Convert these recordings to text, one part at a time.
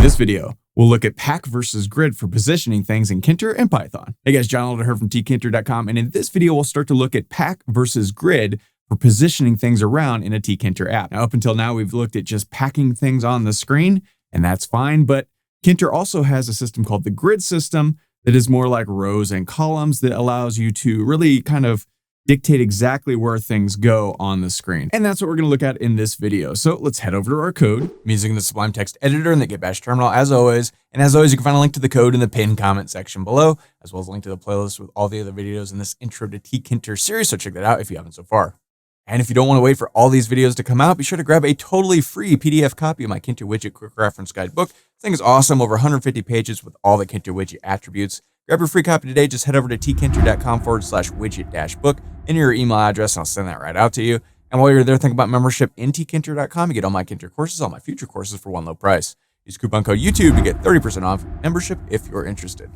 this video, we'll look at pack versus grid for positioning things in Tkinter and Python. Hey guys, John Alder here from Tkinter.com, and in this video, we'll start to look at pack versus grid for positioning things around in a Tkinter app. Now, up until now, we've looked at just packing things on the screen, and that's fine, but Tkinter also has a system called the grid system that is more like rows and columns that allows you to really kind of dictate exactly where things go on the screen. And that's what we're going to look at in this video. So let's head over to our code. I'm using the Sublime Text Editor in the Git Bash terminal as always. And as always, you can find a link to the code in the pinned comment section below, as well as a link to the playlist with all the other videos in this Intro to Tkinter series. So check that out if you haven't so far. And if you don't want to wait for all these videos to come out, be sure to grab a totally free PDF copy of my Tkinter Widget Quick Reference Guide book. This thing is awesome, over 150 pages with all the Tkinter widget attributes. Grab your free copy today. Just head over to tkinter.com/widget-book, enter your email address, and I'll send that right out to you. And while you're there, think about membership in tkinter.com. You get all my Tkinter courses, all my future courses for one low price. Use coupon code YouTube to get 30% off membership if you're interested.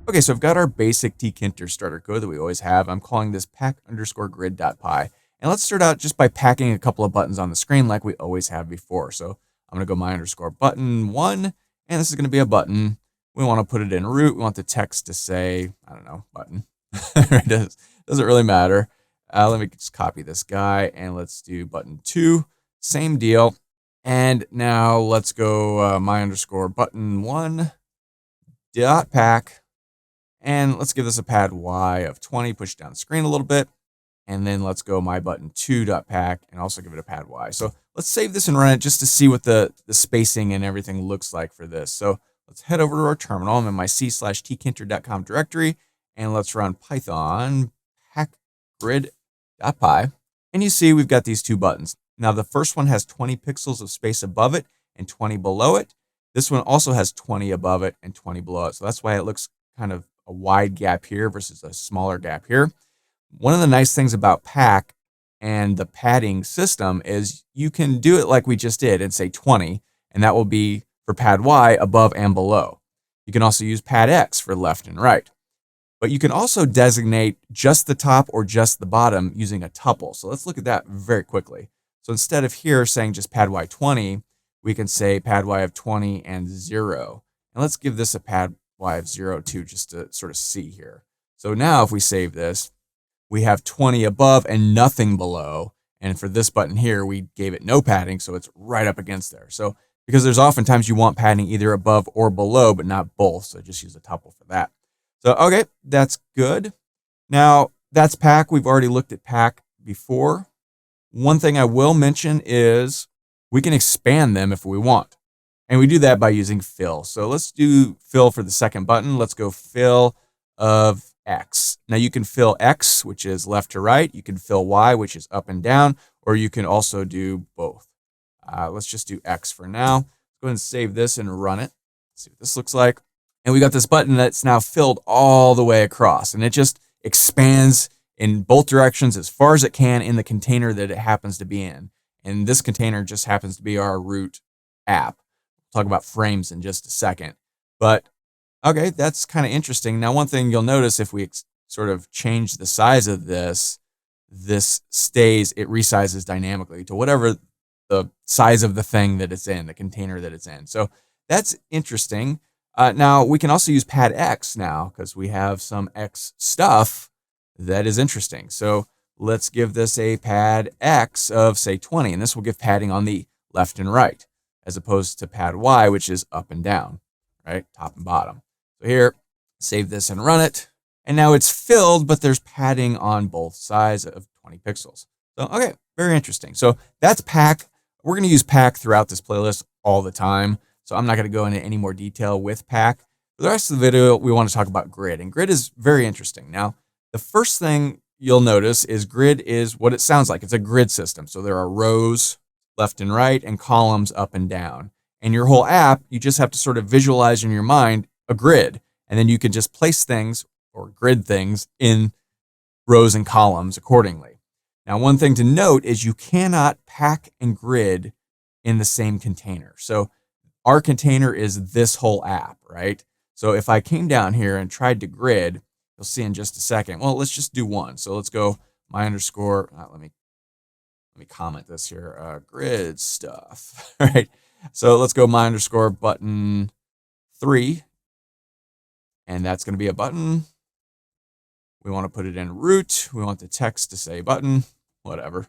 Okay, so I've got our basic Tkinter starter code that we always have. I'm calling this pack_grid.py. And let's start out just by packing a couple of buttons on the screen like we always have before. So I'm going to go my_button1, and this is going to be a button. We want to put it in root. We want the text to say, I don't know, button. It doesn't really matter. Let me just copy this guy, and let's do button2. Same deal. And now let's go my_button1.pack. And let's give this a pad y of 20, push down the screen a little bit. And then let's go my_button2.pack and also give it a pad y. So let's save this and run it just to see what the spacing and everything looks like for this. So let's head over to our terminal. I'm in my c/tkinter.com directory, and let's run Python pack_grid.py. And you see we've got these two buttons. Now the first one has 20 pixels of space above it and 20 below it. This one also has 20 above it and 20 below it. So that's why it looks kind of a wide gap here versus a smaller gap here. One of the nice things about pack and the padding system is you can do it like we just did and say 20, and that will be for pad y above and below. You can also use Padx for left and right. But you can also designate just the top or just the bottom using a tuple. So let's look at that very quickly. So instead of here saying just pad y 20, we can say pad y of 20 and 0. And let's give this a pad y of 0 too, just to sort of see here. So now if we save this, we have 20 above and nothing below. And for this button here, we gave it no padding, so it's right up against there. So because there's oftentimes you want padding either above or below, but not both. So just use a tuple for that. So, okay, that's good. Now, that's pack. We've already looked at pack before. One thing I will mention is we can expand them if we want. And we do that by using fill. So let's do fill for the second button. Let's go fill of X. Now you can fill X, which is left to right. You can fill Y, which is up and down, or you can also do both. Let's just do X for now. Let's go ahead and save this and run it. Let's see what this looks like. And we got this button that's now filled all the way across, and it just expands in both directions as far as it can in the container that it happens to be in. And this container just happens to be our root app. We'll talk about frames in just a second. But okay, that's kind of interesting. Now, one thing you'll notice if we sort of change the size of this, it resizes dynamically to whatever the size of the thing that it's in, the container that it's in. So that's interesting. Now, we can also use Padx now because we have some X stuff that is interesting. So let's give this a Padx of, say, 20, and this will give padding on the left and right, as opposed to pad Y, which is up and down, right, top and bottom. So here, save this and run it. And now it's filled, but there's padding on both sides of 20 pixels. So, okay, very interesting. So that's pack. We're going to use pack throughout this playlist all the time. So I'm not going to go into any more detail with pack. For the rest of the video, we want to talk about grid. And grid is very interesting. Now, the first thing you'll notice is grid is what it sounds like. It's a grid system. So there are rows left and right and columns up and down. And your whole app, you just have to sort of visualize in your mind a grid. And then you can just place things or grid things in rows and columns accordingly. Now, one thing to note is you cannot pack and grid in the same container. So our container is this whole app, right? So if I came down here and tried to grid, you'll see in just a second. Well, let's just do one. So let's go let me comment this here, grid stuff, right? So let's go my underscore button 3. And that's going to be a button. We want to put it in root. We want the text to say button, whatever.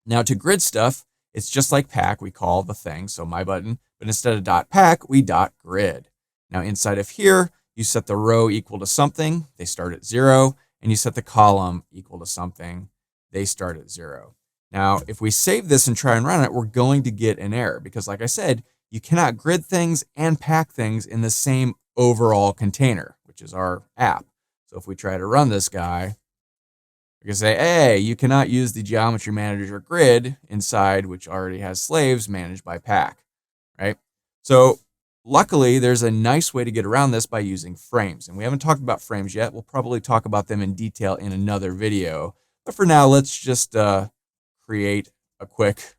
Now to grid stuff, it's just like pack. We call the thing, so my button, but instead of dot pack, we dot grid. Now inside of here, you set the row equal to something. They start at 0. And you set the column equal to something. They start at 0. Now, if we save this and try and run it, we're going to get an error because, like I said, you cannot grid things and pack things in the same overall container, which is our app. So if we try to run this guy, we can say, hey, you cannot use the geometry manager grid inside, which already has slaves managed by pack, right? So luckily, there's a nice way to get around this by using frames. And we haven't talked about frames yet. We'll probably talk about them in detail in another video. But for now, let's just create a quick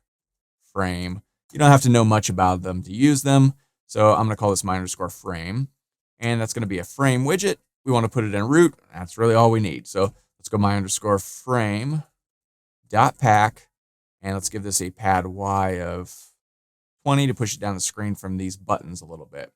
frame. You don't have to know much about them to use them. So I'm going to call this my underscore frame. And that's going to be a frame widget. We want to put it in root. That's really all we need. So let's go my underscore frame dot pack. And let's give this a pad y of 20 to push it down the screen from these buttons a little bit.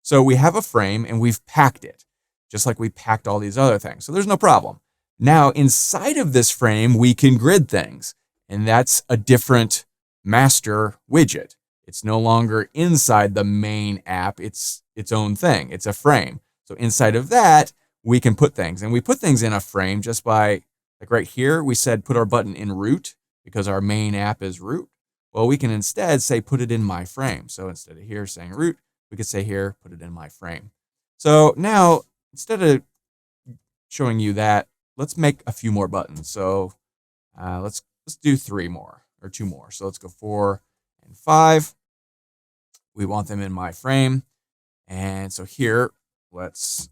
So we have a frame and we've packed it, just like we packed all these other things. So there's no problem. Now inside of this frame, we can grid things. And that's a different master widget. It's no longer inside the main app. It's its own thing. It's a frame. So inside of that, we can put things. And we put things in a frame just by, like right here, we said put our button in root because our main app is root. Well, we can instead say put it in my frame. So instead of here saying root, we could say here, put it in my frame. So now, instead of showing you that, let's make a few more buttons. So let's do 3 more or 2 more. So let's go 4 and 5. We want them in my frame. And so here, let's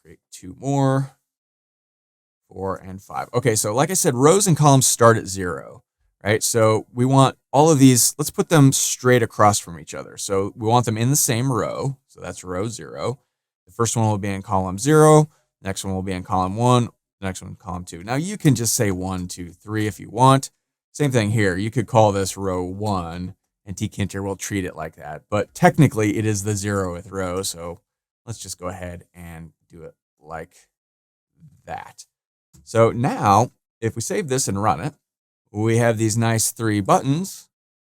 create 2 more, 4 and 5. Okay, so like I said, rows and columns start at 0, right? So we want all of these, let's put them straight across from each other. So we want them in the same row. So that's row 0. The first one will be in column 0. Next one will be in column 1. The next one in column 2. Now you can just say 1, 2, 3 if you want. Same thing here. You could call this row 1 and Tkinter will treat it like that. But technically it is the 0th row. So let's just go ahead and do it like that. So now if we save this and run it, we have these nice 3 buttons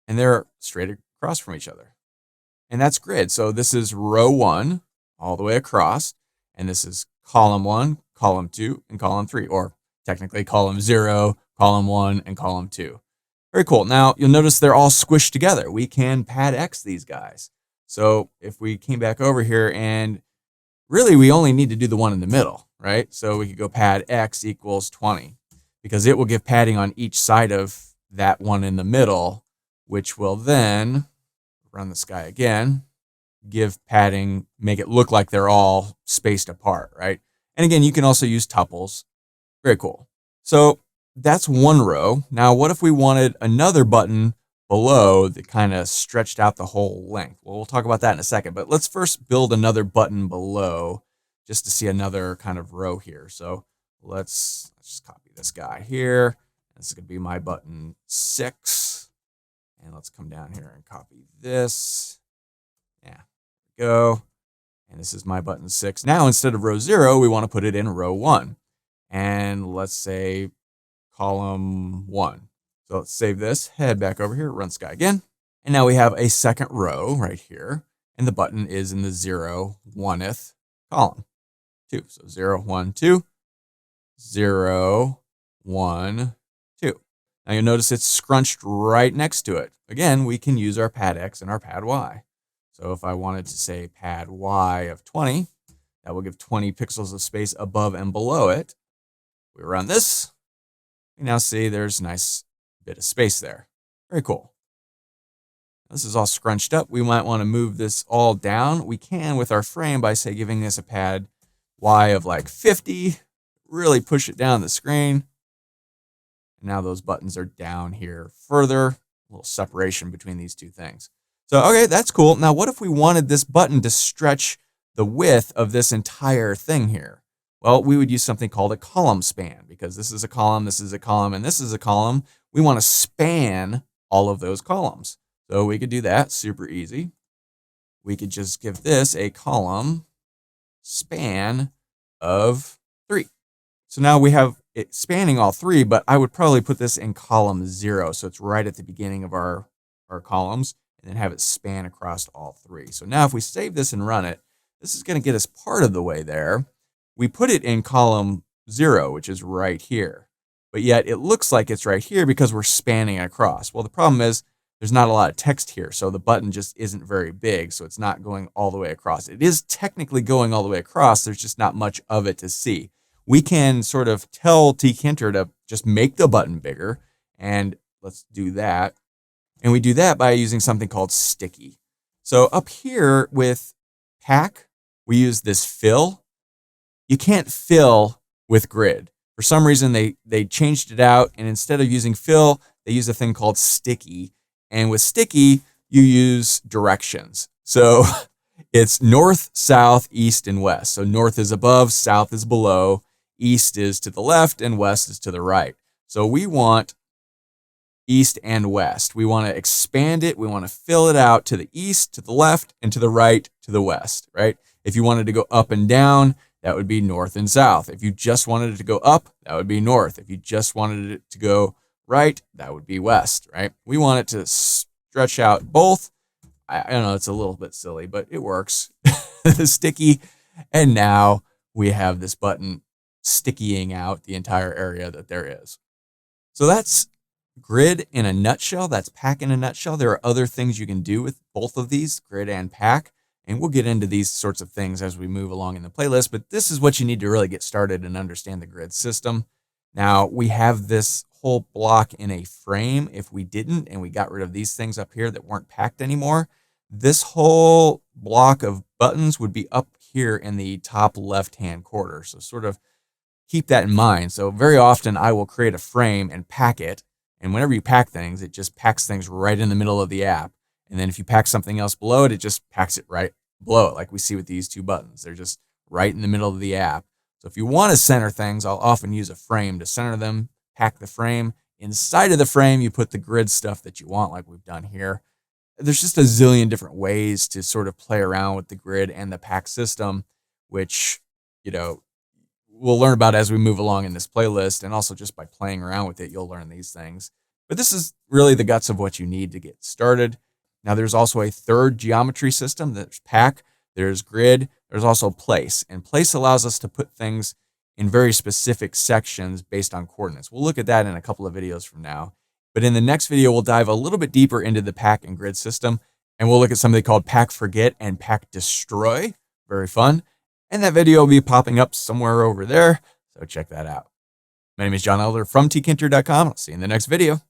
and they're straight across from each other. And that's grid. So this is row 1 all the way across. And this is column 1, column 2, and column 3, or technically column 0, column 1, and column 2. Very cool. Now, you'll notice they're all squished together. We can Padx these guys. So if we came back over here and really we only need to do the one in the middle, right? So we could go Padx equals 20 because it will give padding on each side of that one in the middle, which will then run this guy again, give padding, make it look like they're all spaced apart, right? And again, you can also use tuples. Very cool. So that's one row. Now, what if we wanted another button below that kind of stretched out the whole length? Well, we'll talk about that in a second, but let's first build another button below just to see another kind of row here. So let's just copy this guy here. This is going to be my button 6. And let's come down here and copy this. Yeah, there we go. And this is my button 6. Now, instead of row 0, we want to put it in row 1. And let's say column 1. So let's save this, head back over here, run Sky again. And now we have a second row right here. And the button is in the 0, 1th column. 2. So 0, 1, 2. 0, 1, 2. Now you'll notice it's scrunched right next to it. Again, we can use our Padx and our pad y. So if I wanted to say pad y of 20, that will give 20 pixels of space above and below it. We run this. We now see there's a nice bit of space there. Very cool. This is all scrunched up. We might want to move this all down. We can with our frame by, say, giving this a pad y of like 50. Really push it down the screen. And now those buttons are down here further. A little separation between these two things. So, okay, that's cool. Now, what if we wanted this button to stretch the width of this entire thing here? Well, we would use something called a ColumnSpan because this is a column, this is a column, and this is a column. We want to span all of those columns. So we could do that super easy. We could just give this a column span of 3. So now we have it spanning all 3, but I would probably put this in column 0. So it's right at the beginning of our columns, and then have it span across all 3. So now if we save this and run it, this is going to get us part of the way there. We put it in column 0, which is right here. But yet it looks like it's right here because we're spanning across. Well, the problem is there's not a lot of text here, so the button just isn't very big, so it's not going all the way across. It is technically going all the way across, there's just not much of it to see. We can sort of tell Tkinter to just make the button bigger, and let's do that. And we do that by using something called sticky. So up here with pack, we use this fill. You can't fill with grid. For some reason, they changed it out, and instead of using fill, they use a thing called sticky. And with sticky, you use directions. So it's north, south, east, and west. So north is above, south is below, east is to the left, and west is to the right. So we want east and west. We want to expand it. We want to fill it out to the east, to the left, and to the right, to the west, right? If you wanted to go up and down, that would be north and south. If you just wanted it to go up, that would be north. If you just wanted it to go right, that would be west, right? We want it to stretch out both. I know it's a little bit silly, but it works. Sticky. And now we have this button stickying out the entire area that there is. So that's grid in a nutshell. That's pack in a nutshell. There are other things you can do with both of these, grid and pack. And we'll get into these sorts of things as we move along in the playlist, but this is what you need to really get started and understand the grid system. Now, we have this whole block in a frame. If we didn't, and we got rid of these things up here that weren't packed anymore, this whole block of buttons would be up here in the top left-hand corner. So sort of keep that in mind. So very often I will create a frame and pack it. And whenever you pack things, it just packs things right in the middle of the app. And then if you pack something else below it, it just packs it right below it, like we see with these 2 buttons. They're just right in the middle of the app. So if you want to center things, I'll often use a frame to center them, pack the frame. Inside of the frame, you put the grid stuff that you want, like we've done here. There's just a zillion different ways to sort of play around with the grid and the pack system, which, we'll learn about as we move along in this playlist. And also just by playing around with it, you'll learn these things. But this is really the guts of what you need to get started. Now, there's also a third geometry system. There's pack, there's grid, there's also place. And place allows us to put things in very specific sections based on coordinates. We'll look at that in a couple of videos from now. But in the next video, we'll dive a little bit deeper into the pack and grid system, and we'll look at something called pack forget and pack destroy. Very fun. And that video will be popping up somewhere over there, so check that out. My name is John Elder from Tkinter.com. I'll see you in the next video.